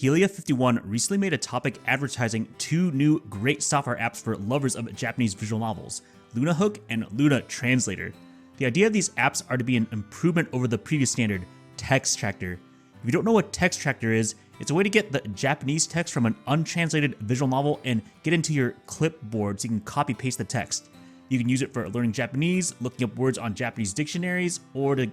Helia51 recently made a topic advertising two new great software apps for lovers of Japanese visual novels, LunaHook and LunaTranslator. The idea of these apps are to be an improvement over the previous standard, Textractor. If you don't know what Textractor is, it's a way to get the Japanese text from an untranslated visual novel and get into your clipboard so you can copy-paste the text. You can use it for learning Japanese, looking up words on Japanese dictionaries, or to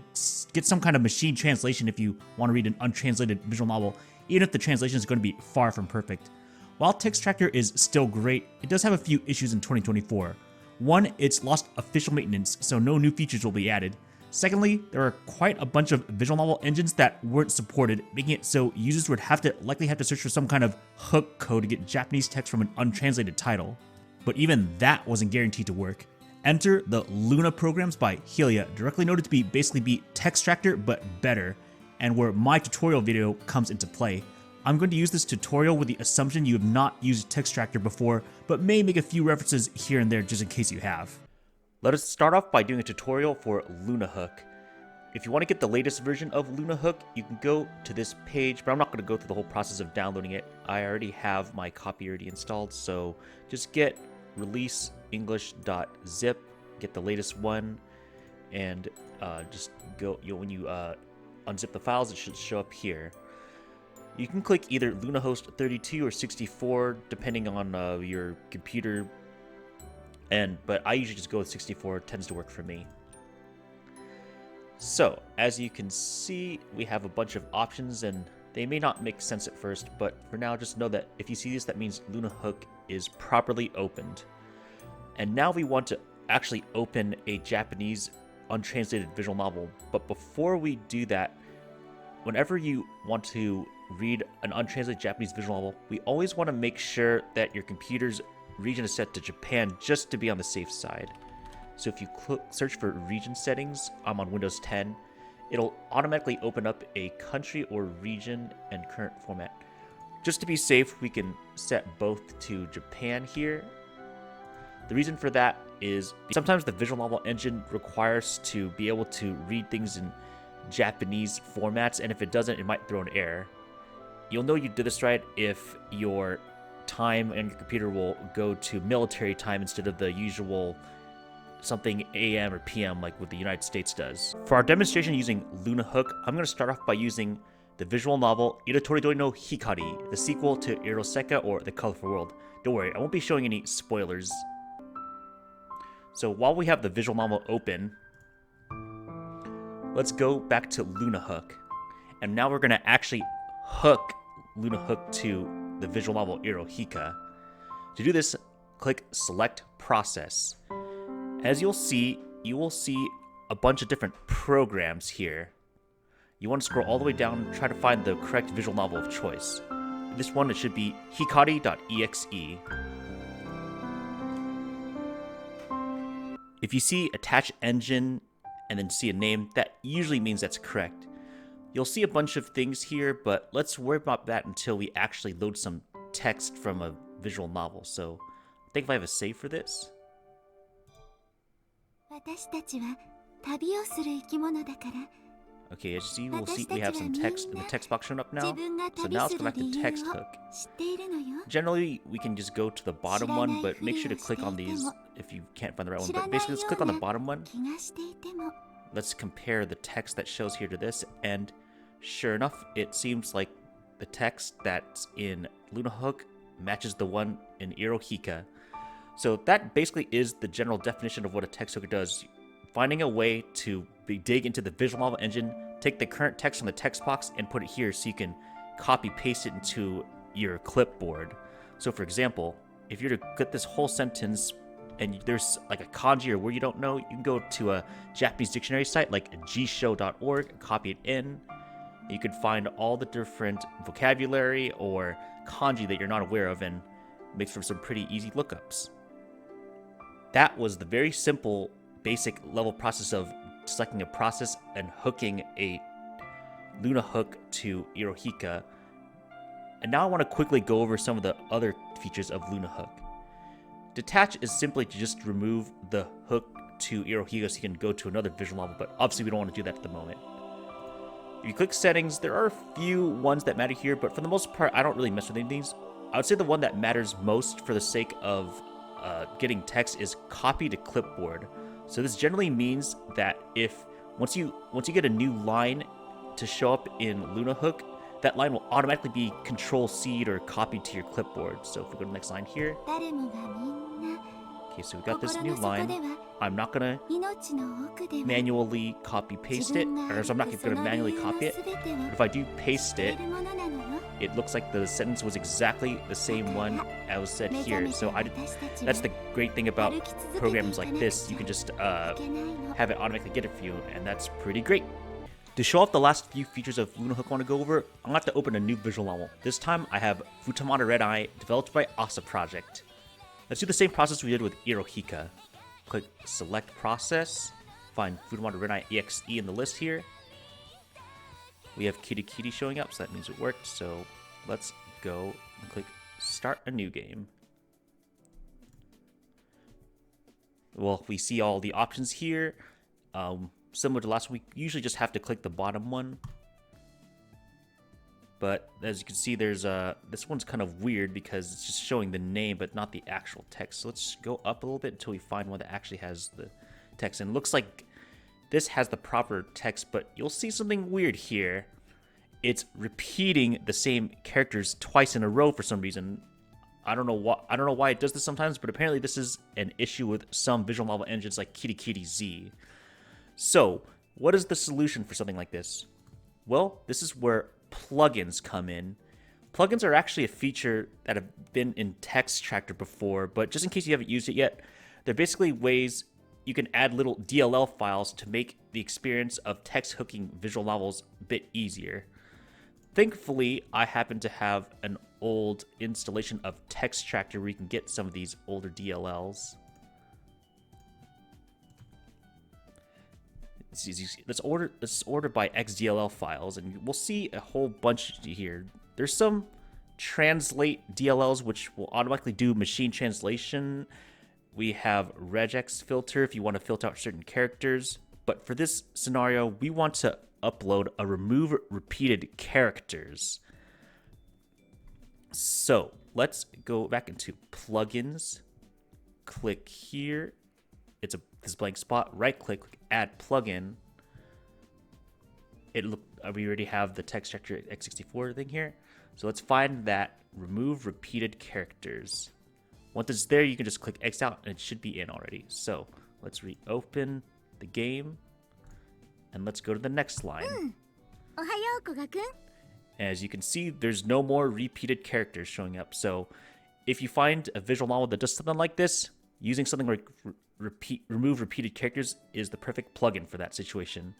get some kind of machine translation if you want to read an untranslated visual novel, even if the translation is going to be far from perfect. While Textractor is still great, it does have a few issues in 2024. One, it's lost official maintenance, so no new features will be added. Secondly, there are quite a bunch of visual novel engines that weren't supported, making it so users would likely have to search for some kind of hook code to get Japanese text from an untranslated title. But even that wasn't guaranteed to work. Enter the Luna programs by Helia, directly noted to basically be Textractor but better, and where my tutorial video comes into play. I'm going to use this tutorial with the assumption you have not used Textractor before, but may make a few references here and there just in case you have. Let us start off by doing a tutorial for LunaHook. If you want to get the latest version of LunaHook, you can go to this page, but I'm not going to go through the whole process of downloading it. I already have my copy already installed, so just get release english.zip, get the latest one, and just go, when you unzip the files, it should show up here. You can click either LunaHost 32 or 64 depending on your computer, but I usually just go with 64, it tends to work for me. So as you can see, we have a bunch of options and they may not make sense at first, but for now just know that if you see this, that means LunaHook is properly opened. And now we want to actually open a Japanese untranslated visual novel, but before we do that, whenever you want to read an untranslated Japanese visual novel, we always want to make sure that your computer's region is set to Japan just to be on the safe side. So if you search for region settings, I'm on Windows 10, it'll automatically open up a country or region and current format. Just to be safe, we can set both to Japan here. The reason for that is sometimes the visual novel engine requires to be able to read things in Japanese formats, and if it doesn't, it might throw an error. You'll know you did this right if your time and your computer will go to military time instead of the usual something AM or PM like what the United States does. For our demonstration using LunaHook, I'm going to start off by using the visual novel Irotoridori no Hikari, the sequel to Iroseka or The Colorful World. Don't worry, I won't be showing any spoilers. So while we have the visual novel open, let's go back to LunaHook. And now we're going to actually hook LunaHook to the visual novel Irohika. To do this, click Select Process. As you will see a bunch of different programs here. You want to scroll all the way down and try to find the correct visual novel of choice. This one, it should be Hikari.exe. If you see attach engine and then see a name, that usually means that's correct. You'll see a bunch of things here, but let's worry about that until we actually load some text from a visual novel. So I think if I have a save for this. Okay, as you will see, we have some text in the text box showing up now. So now let's go back to Texthook. Generally, we can just go to the bottom one, but make sure to click on these if you can't find the right one. But basically, let's click on the bottom one. Let's compare the text that shows here to this, and sure enough, it seems like the text that's in LunaHook matches the one in Irohika. So that basically is the general definition of what a text hooker does. Finding a way to dig into the visual novel engine, take the current text from the text box and put it here so you can copy paste it into your clipboard. So for example, if you're to get this whole sentence and there's like a kanji or word you don't know, you can go to a Japanese dictionary site like Jisho.org, copy it in. You can find all the different vocabulary or kanji that you're not aware of and makes for some pretty easy lookups. That was the very simple basic level process of selecting a process and hooking a LunaHook to Irohika. And now I want to quickly go over some of the other features of LunaHook. Detach is simply to just remove the hook to Irohika so you can go to another visual novel, but obviously we don't want to do that at the moment. If you click settings, there are a few ones that matter here, but for the most part, I don't really mess with any of these. I would say the one that matters most for the sake of getting text is copy to clipboard. So this generally means that if once you get a new line to show up in LunaHook, that line will automatically be Control-C'd or copied to your clipboard. So if we go to the next line here. Okay, so we got this new line. I'm not gonna manually copy paste it, or so I'm not gonna manually copy it. But if I do paste it, it looks like the sentence was exactly the same one as was said here. So that's the great thing about programs like this. You can just have it automatically get it for you, and that's pretty great. To show off the last few features of LunaHook I want to go over, I'm going to have to open a new visual novel. This time I have Futamata Red Eye, developed by Asa Project. Let's do the same process we did with Irohika. Click Select Process, find Futamata Red Eye EXE in the list here. We have Kitty Kitty showing up, so that means it worked. So let's go and click Start a New Game. Well, we see all the options here. Similar to last week, you usually just have to click the bottom one. But as you can see, there's this one's kind of weird because it's just showing the name but not the actual text. So let's go up a little bit until we find one that actually has the text. And it looks like this has the proper text, but you'll see something weird here. It's repeating the same characters twice in a row for some reason. I don't know why it does this sometimes, but apparently this is an issue with some visual novel engines like Kitty Kitty Z. So, what is the solution for something like this? Well, this is where plugins come in. Plugins are actually a feature that have been in Textractor before, but just in case you haven't used it yet, they're basically ways you can add little DLL files to make the experience of text hooking visual novels a bit easier. Thankfully, I happen to have an old installation of Textractor where you can get some of these older DLLs. Let's order by XDLL files, and we'll see a whole bunch here. There's some translate DLLs which will automatically do machine translation. We have regex filter if you want to filter out certain characters. But for this scenario, we want to upload a remove repeated characters. So let's go back into plugins. Click here. It's this blank spot. Right click, add plugin. We already have the Textractor x64 thing here. So let's find that remove repeated characters. Once it's there, you can just click X out and it should be in already. So let's reopen the game and let's go to the next line. As you can see, there's no more repeated characters showing up. So if you find a visual novel that does something like this, using something like remove repeated characters is the perfect plugin for that situation.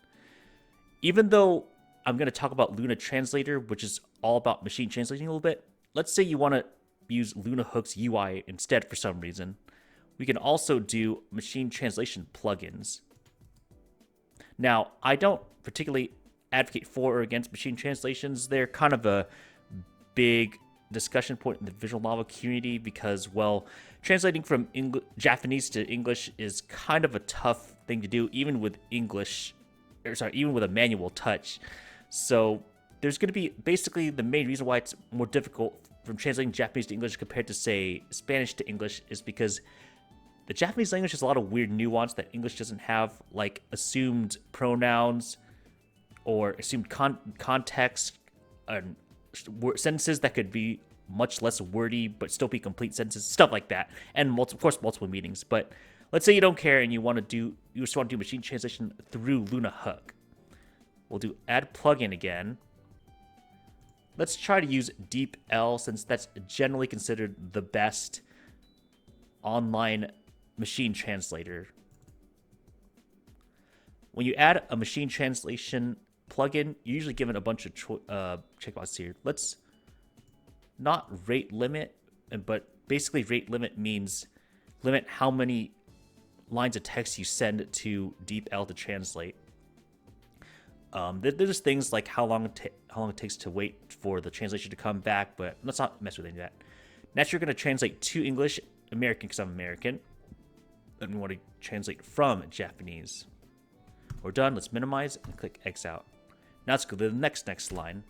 Even though I'm going to talk about LunaTranslator, which is all about machine translating a little bit, let's say you want to use LunaHook's UI instead for some reason. We can also do machine translation plugins. Now, I don't particularly advocate for or against machine translations. They're kind of a big discussion point in the visual novel community because, well, translating from Japanese to English is kind of a tough thing to do, even with even with a manual touch. So there's going to be basically the main reason why it's more difficult from translating Japanese to English compared to, say, Spanish to English is because the Japanese language has a lot of weird nuance that English doesn't have, like assumed pronouns or assumed context and sentences that could be much less wordy but still be complete sentences, stuff like that, and of course multiple meanings. But let's say you don't care and you just want to do machine translation through LunaHook. We'll do add plugin again. Let's try to use DeepL since that's generally considered the best online machine translator. When you add a machine translation plugin, you're usually given a bunch of checkboxes here. Let's not rate limit, but basically rate limit means limit how many lines of text you send to DeepL to translate. There's things like how long it takes to wait for the translation to come back, but let's not mess with any of that. Next, you're going to translate to English, American because I'm American, and we want to translate from Japanese. We're done. Let's minimize and click X out. Now let's go to the next line.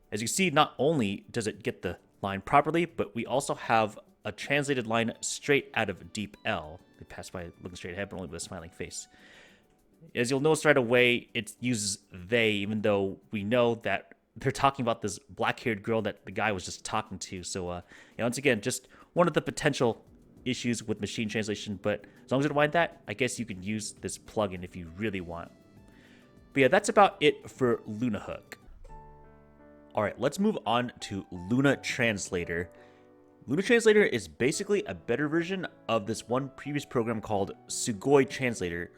As you see, not only does it get the line properly, but we also have a translated line straight out of deep L. They pass by looking straight ahead, but only with a smiling face. As you'll notice right away, it uses they, even though we know that they're talking about this black-haired girl that the guy was just talking to. So, yeah, once again, just one of the potential issues with machine translation, but as long as you don't mind that, I guess you can use this plugin if you really want. But yeah, that's about it for LunaHook. Alright, let's move on to LunaTranslator. LunaTranslator is basically a better version of this one previous program called Sugoi Translator.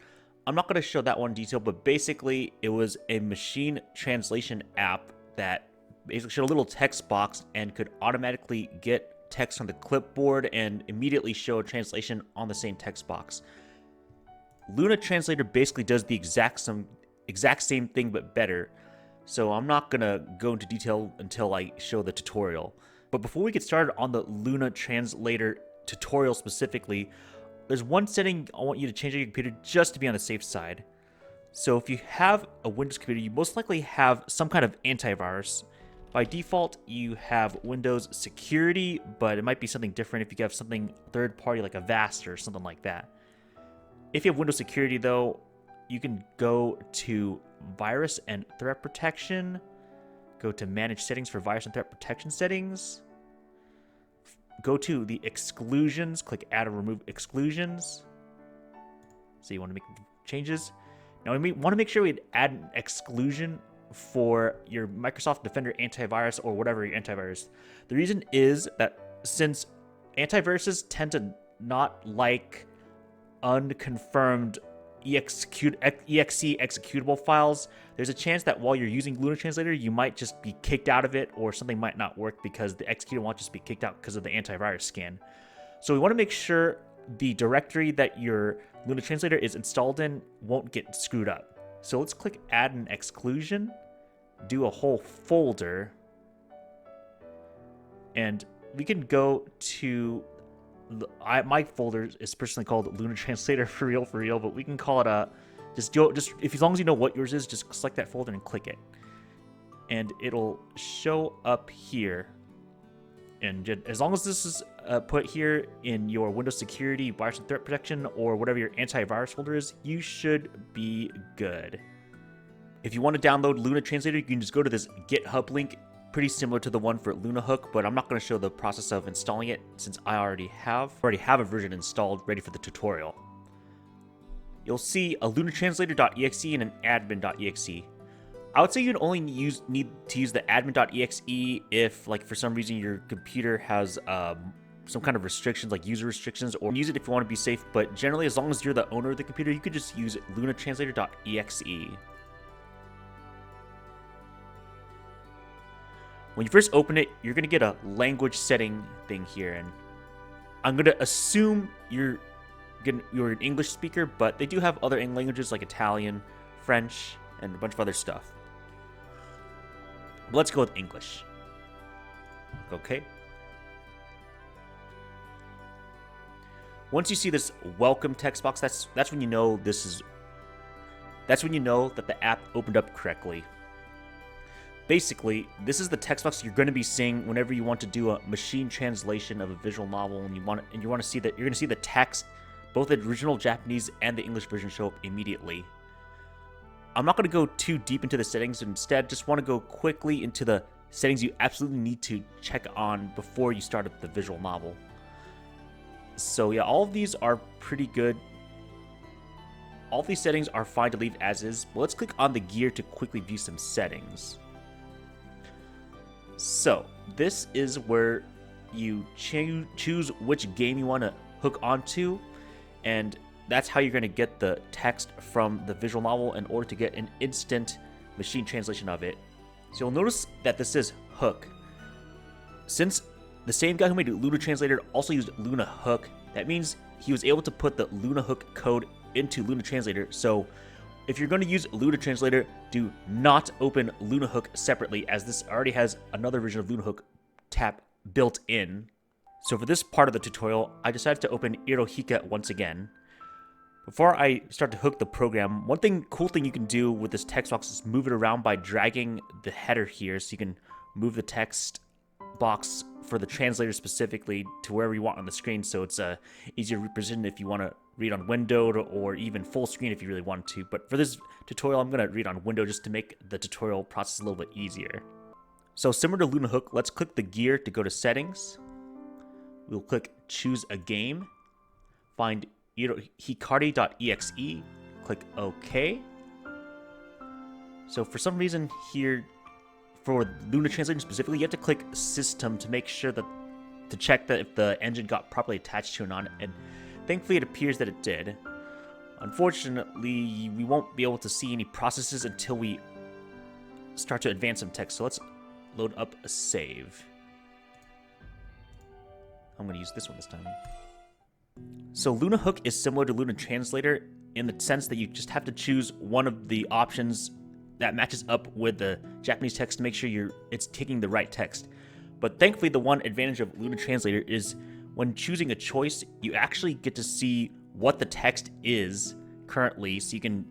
I'm not going to show that one in detail, but basically it was a machine translation app that basically showed a little text box and could automatically get text on the clipboard and immediately show a translation on the same text box. LunaTranslator basically does the exact same thing but better, so I'm not going to go into detail until I show the tutorial. But before we get started on the LunaTranslator tutorial specifically, there's one setting I want you to change on your computer just to be on the safe side. So if you have a Windows computer, you most likely have some kind of antivirus. By default, you have Windows Security, but it might be something different if you have something third-party like Avast or something like that. If you have Windows Security, though, you can go to Virus and Threat Protection, go to Manage Settings for Virus and Threat Protection Settings, go to the Exclusions, click Add or Remove Exclusions. So you want to make changes. Now we want to make sure we add an exclusion for your Microsoft Defender antivirus or whatever your antivirus. The reason is that since antiviruses tend to not like unconfirmed exe executable files, there's a chance that while you're using LunaTranslator, you might just be kicked out of it or something might not work because the executable won't just be kicked out because of the antivirus scan. So we want to make sure the directory that your LunaTranslator is installed in won't get screwed up. So let's click Add an Exclusion, do a whole folder, and we can go to my folder is personally called LunaTranslator for real, but we can call it just if as long as you know what yours is, just select that folder and click it, and it'll show up here. And as long as this is put here in your Windows Security, Virus and Threat Protection, or whatever your antivirus folder is, you should be good. If you want to download LunaTranslator, you can just go to this GitHub link, pretty similar to the one for LunaHook, but I'm not going to show the process of installing it since I already have a version installed ready for the tutorial. You'll see a LunaTranslator.exe and an admin.exe. I would say you'd only need to use the admin.exe if, like, for some reason your computer has some kind of restrictions, like user restrictions, or use it if you want to be safe. But generally, as long as you're the owner of the computer, you could just use LunaTranslator.exe. When you first open it, you're going to get a language setting thing here, and I'm going to assume you're an English speaker, but they do have other languages like Italian, French, and a bunch of other stuff. Let's go with English. Okay. Once you see this welcome text box, that's when you know that's when you know that the app opened up correctly. Basically, this is the text box you're going to be seeing whenever you want to do a machine translation of a visual novel, and you want to see that you're going to see the text, both the original Japanese and the English version, show up immediately. I'm not going to go too deep into the settings. Instead, just want to go quickly into the settings you absolutely need to check on before you start up the visual novel. So yeah, all of these are pretty good. All of these settings are fine to leave as is, but let's click on the gear to quickly view some settings. So this is where you choose which game you want to hook onto, and that's how you're going to get the text from the visual novel in order to get an instant machine translation of it. So you'll notice that this says hook. Since the same guy who made LunaTranslator also used LunaHook, that means he was able to put the LunaHook code into LunaTranslator. So if you're going to use LunaTranslator, do not open LunaHook separately, as this already has another version of LunaHook tab built in. So for this part of the tutorial, I decided to open Irohika once again. Before I start to hook the program, cool thing you can do with this text box is move it around by dragging the header here, so you can move the text box for the translator specifically to wherever you want on the screen, so it's easier to represent if you want to read on windowed or even full screen if you really want to. But for this tutorial, I'm going to read on window just to make the tutorial process a little bit easier. So similar to LunaHook, let's click the gear to go to settings. We'll click choose a game, find Hikari.exe, click OK. So for some reason here, for LunaTranslator specifically, you have to click System to make sure to check that if the engine got properly attached to or not, and thankfully it appears that it did. Unfortunately, we won't be able to see any processes until we start to advance some text, so let's load up a save. I'm going to use this one this time. So LunaHook is similar to LunaTranslator in the sense that you just have to choose one of the options that matches up with the Japanese text to make sure it's taking the right text. But thankfully, the one advantage of LunaTranslator is when choosing a choice, you actually get to see what the text is currently, so you can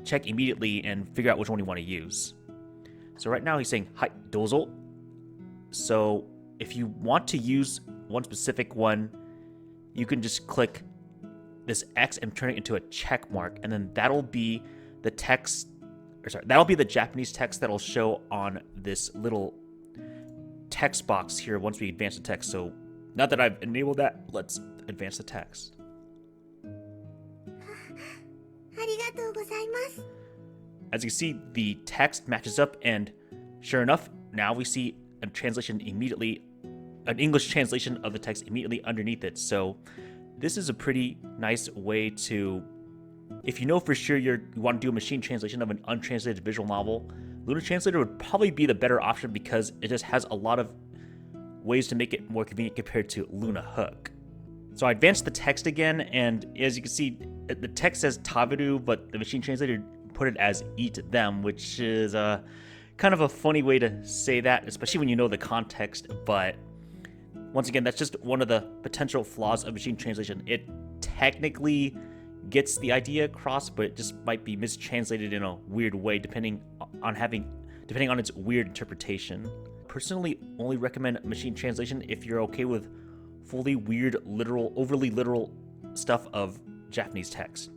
check immediately and figure out which one you want to use. So right now he's saying, "Hai, dozo." So if you want to use one specific one, you can just click this X and turn it into a check mark, and then that'll be the text, that'll be the Japanese text that'll show on this little text box here once we advance the text. So now that I've enabled that, let's advance the text. As you can see, the text matches up, and sure enough, now we see a translation immediately, an English translation of the text immediately underneath it. So this is a pretty nice way to, if you know for sure you want to do a machine translation of an untranslated visual novel, LunaTranslator would probably be the better option because it just has a lot of ways to make it more convenient compared to LunaHook. So I advanced the text again, and as you can see, the text says Taberu, but the machine translator put it as eat them, which is kind of a funny way to say that, especially when you know the context. But once again, that's just one of the potential flaws of machine translation. It technically gets the idea across, but it just might be mistranslated in a weird way depending on its weird interpretation. Personally, only recommend machine translation if you're okay with fully weird, overly literal stuff of Japanese text.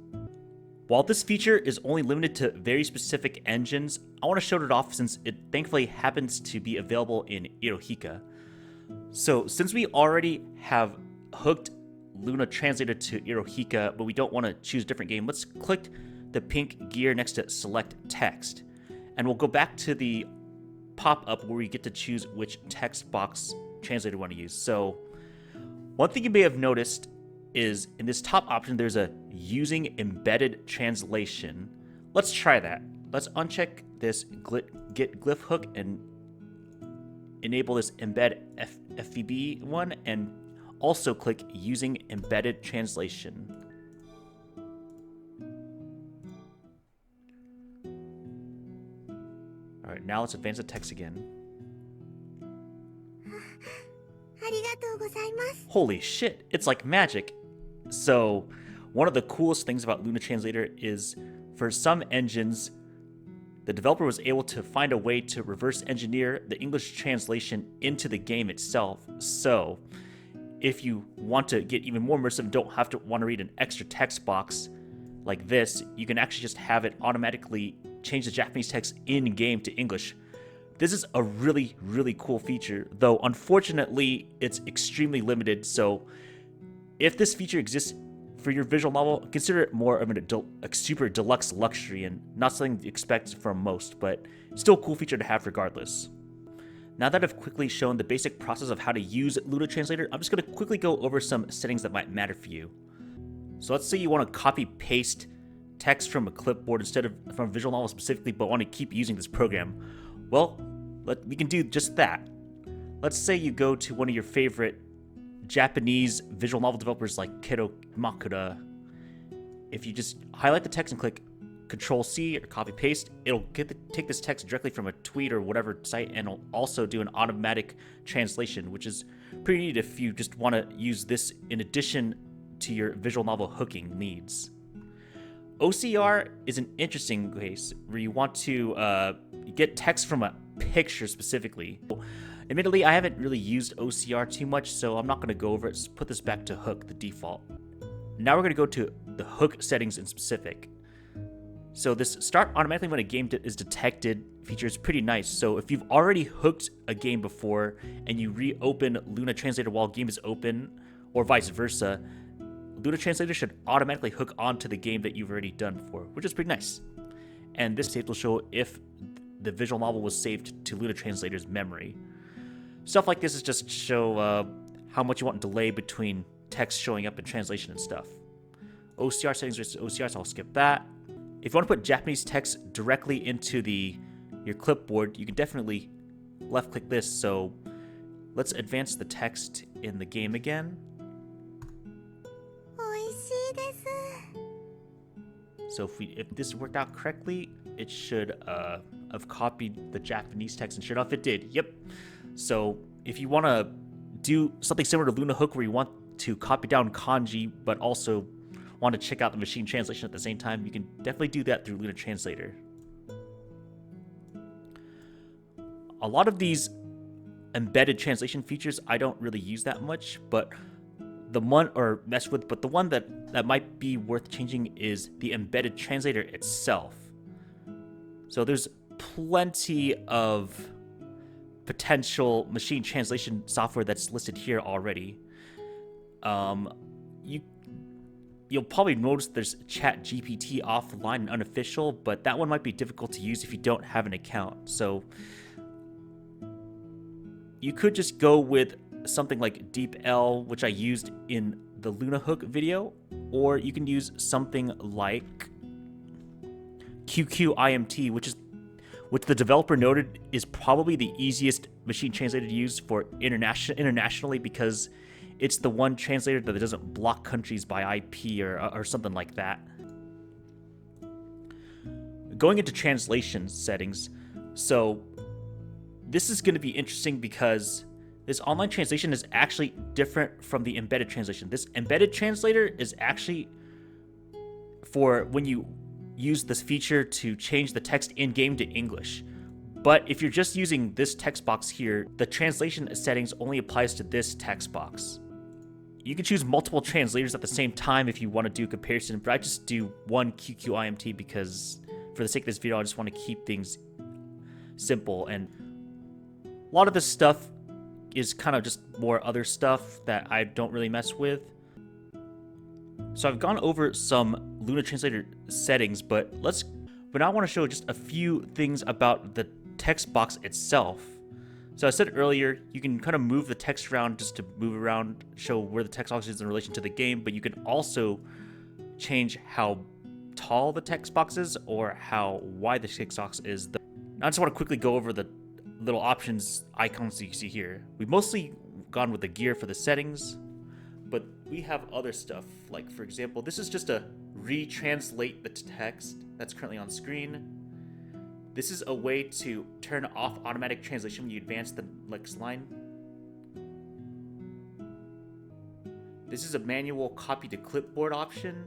While this feature is only limited to very specific engines, I want to show it off since it thankfully happens to be available in Irohika. So since we already have hooked LunaTranslator to Irohika, but we don't want to choose a different game, let's click the pink gear next to select text. And we'll go back to the pop-up where we get to choose which text box translator we want to use. So one thing you may have noticed is in this top option, there's a using embedded translation. Let's try that. Let's uncheck this git glyph hook and enable this embed FVB one, and also click using embedded translation. All right, now let's advance the text again. Holy shit, it's like magic. So one of the coolest things about LunaTranslator is for some engines, the developer was able to find a way to reverse engineer the English translation into the game itself. So if you want to get even more immersive and don't want to read an extra text box like this, you can actually just have it automatically change the Japanese text in-game to English. This is a really, really cool feature, though unfortunately it's extremely limited. So if this feature exists for your visual novel, consider it more of a super deluxe luxury and not something to expect from most, but still a cool feature to have regardless. Now that I've quickly shown the basic process of how to use LunaTranslator, I'm just going to quickly go over some settings that might matter for you. So let's say you want to copy-paste text from a clipboard instead of from a visual novel specifically, but want to keep using this program. Well, we can do just that. Let's say you go to one of your favorite Japanese visual novel developers like Kero Makura. If you just highlight the text and click Control-C or copy-paste, it'll take this text directly from a tweet or whatever site, and it'll also do an automatic translation, which is pretty neat if you just want to use this in addition to your visual novel hooking needs. OCR is an interesting case where you want to get text from a picture specifically. Admittedly, I haven't really used OCR too much, so I'm not going to go over it. Let's put this back to Hook, the default. Now we're going to go to the Hook settings in specific. So this start automatically when a game is detected feature is pretty nice. So if you've already hooked a game before and you reopen LunaTranslator while a game is open, or vice versa, LunaTranslator should automatically hook onto the game that you've already done before, which is pretty nice. And this save will show if the visual novel was saved to LunaTranslator's memory. Stuff like this is just to show how much you want delay between text showing up in translation and stuff. OCR settings versus OCR, so I'll skip that. If you want to put Japanese text directly into your clipboard, you can definitely left click this. So let's advance the text in the game again. So if this worked out correctly, it should have copied the Japanese text, and sure enough it did. Yep. So if you want to do something similar to LunaHook where you want to copy down kanji but also want to check out the machine translation at the same time, you can definitely do that through LunaTranslator. A lot of these embedded translation features I don't really use that much, but the one that might be worth changing is the embedded translator itself. So there's plenty of potential machine translation software that's listed here already. You'll probably notice there's ChatGPT offline and unofficial, but that one might be difficult to use if you don't have an account. So you could just go with something like DeepL, which I used in the LunaHook video, or you can use something like QQIMT, which the developer noted is probably the easiest machine translator to use for internationally, because it's the one translator that doesn't block countries by IP or something like that. Going into translation settings, so this is going to be interesting because this online translation is actually different from the embedded translation. This embedded translator is actually for when you use this feature to change the text in-game to English. But if you're just using this text box here, the translation settings only applies to this text box. You can choose multiple translators at the same time if you want to do a comparison, but I just do one QQIMT because for the sake of this video, I just want to keep things simple. And a lot of this stuff is kind of just more other stuff that I don't really mess with. So I've gone over some LunaTranslator settings, but now I want to show just a few things about the text box itself. So I said earlier, you can kind of move the text around just to move around, show where the text box is in relation to the game, but you can also change how tall the text box is or how wide the text box is. I just want to quickly go over the little options icons that you see here. We've mostly gone with the gear for the settings, but we have other stuff. Like, for example, this is just to retranslate the text that's currently on screen. This is a way to turn off automatic translation when you advance the next line. This is a manual copy to clipboard option.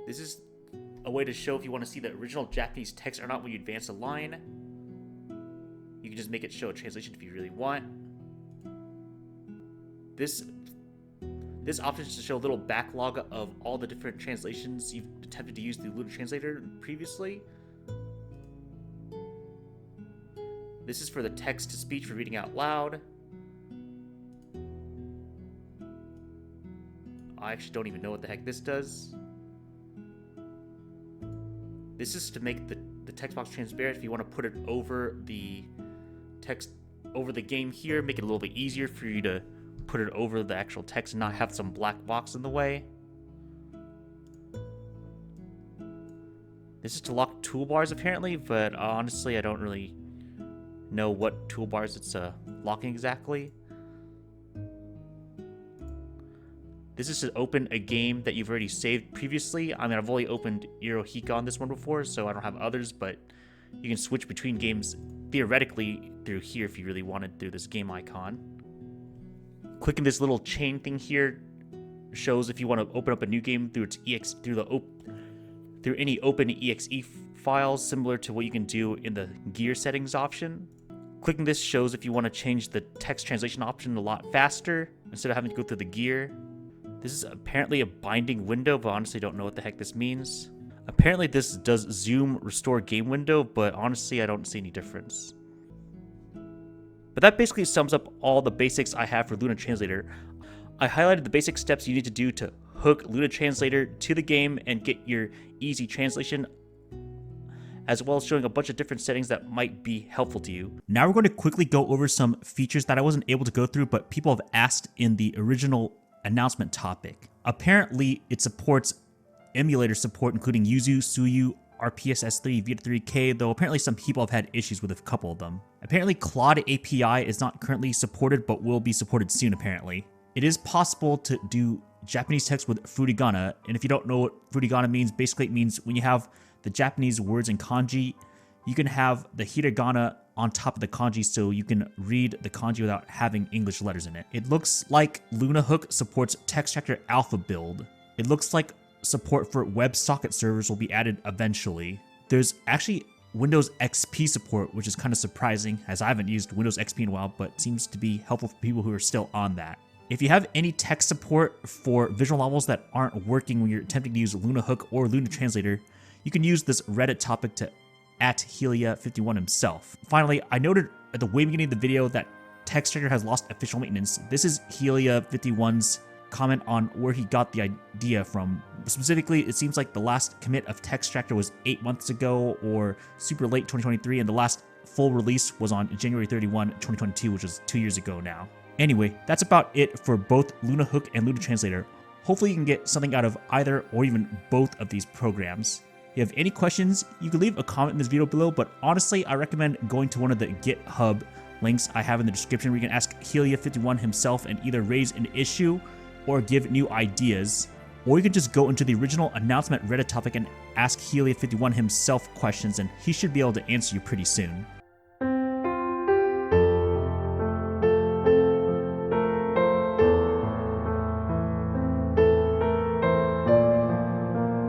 This is a way to show if you want to see the original Japanese text or not when you advance a line. You can just make it show a translation if you really want. This option is to show a little backlog of all the different translations you've attempted to use the LunaTranslator previously. This is for the text-to-speech for reading out loud. I actually don't even know what the heck this does. This is to make the text box transparent if you want to put it over the text, over the game here, make it a little bit easier for you to put it over the actual text and not have some black box in the way. This is to lock toolbars apparently, but honestly I don't really know what toolbars it's locking exactly. This is to open a game that you've already saved previously. I mean, I've only opened Irohika on this one before, so I don't have others, but you can switch between games theoretically through here if you really wanted through this game icon. Clicking this little chain thing here shows if you want to open up a new game through its through any open exe files, similar to what you can do in the gear settings option. Clicking this shows if you want to change the text translation option a lot faster instead of having to go through the gear. This is apparently a binding window, but honestly don't know what the heck this means. Apparently this does zoom restore game window, but honestly I don't see any difference. But that basically sums up all the basics I have for LunaTranslator. I highlighted the basic steps you need to do to hook LunaTranslator to the game and get your easy translation, as well as showing a bunch of different settings that might be helpful to you. Now we're going to quickly go over some features that I wasn't able to go through, but people have asked in the original announcement topic. Apparently, it supports emulator support, including Yuzu, Suyu, RPSS3, Vita 3K, though apparently some people have had issues with a couple of them. Apparently, Claude API is not currently supported, but will be supported soon, apparently. It is possible to do Japanese text with furigana, and if you don't know what furigana means, basically it means when you have the Japanese words in kanji, you can have the hiragana on top of the kanji so you can read the kanji without having English letters in it. It looks like LunaHook supports Textractor Alpha build. It looks like support for WebSocket servers will be added eventually. There's actually Windows XP support, which is kind of surprising as I haven't used Windows XP in a while, but seems to be helpful for people who are still on that. If you have any text support for visual novels that aren't working when you're attempting to use LunaHook or LunaTranslator, you can use this Reddit topic to @Helia51 himself. Finally, I noted at the way beginning of the video that Textractor has lost official maintenance. This is Helia51's comment on where he got the idea from. Specifically, it seems like the last commit of Textractor was 8 months ago or super late 2023, and the last full release was on January 31, 2022, which was 2 years ago now. Anyway, that's about it for both LunaHook and LunaTranslator. Hopefully you can get something out of either or even both of these programs. If you have any questions, you can leave a comment in this video below, but honestly, I recommend going to one of the GitHub links I have in the description where you can ask Helia51 himself and either raise an issue or give new ideas, or you can just go into the original announcement Reddit topic and ask Helia51 himself questions, and he should be able to answer you pretty soon.